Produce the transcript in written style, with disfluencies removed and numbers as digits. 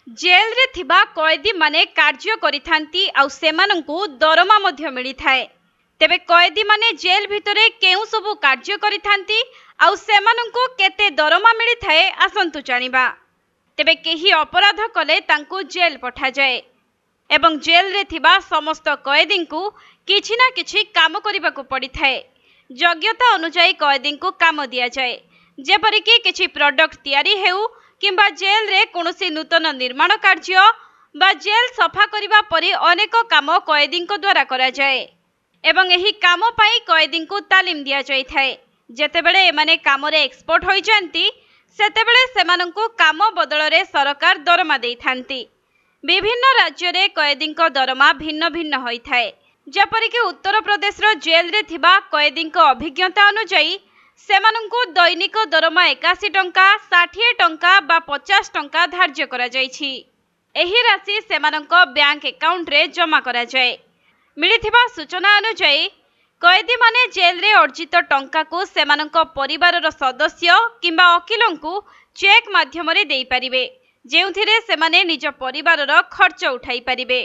Jail रे थिबा कैदी माने कार्य करिथांती आउ सेमानंकु दरमा मध्य मिली थाए। तेबे कैदी माने जेल भितरे केउ सबु कार्य करिथांती आउ सेमानंकु केते दरमा मिली थाए आसंतु जानिबा। तेबे केही अपराध कले तांकु जेल पठा जाए एवं जेल रे थिबा समस्त कैदींकु किछि ना किछि काम करिबाकु पड़ी थाए। योग्यता अनुसार कैदींकु काम दिया जाए, जेपरिक किछि प्रोडक्ट तैयारी हेउ किंबा जेल रे कोनोसी नूतन निर्माण कार्य बा जेल सफा करिबा परि अनेक काम कैदींको द्वारा करा जाए एवं एही काम पाई कैदींको तालीम दिया जाय थाए। जेतेबेले एमाने काम रे एक्सपर्ट होई जानती सेतेबेले सेमानंको काम बदल रे सरकार दरमा देई थांती। विभिन्न राज्य रे कैदींको दरमा भिन्न भिन्न होई थाए। जेपरिक उत्तर प्रदेश रो जेल रे थिबा कैदींको अभिज्ञता अनुसार सेमानंको दैनिक दरमा 81 टंका, 60 टंका बा 50 टंका धार्य करा जायछि। एही राशि सेमानंको बैंक अकाउंट रे जमा करा जाए। मिलिथिबा सूचना अनुसार कैदी माने जेल रे अर्जित टंका को सेमानंको परिवार रो सदस्य किंबा वकीलंकु चेक माध्यम रे देई परिबे, जेउथिरे सेमाने निज परिवार रो खर्च उठाई परिबे।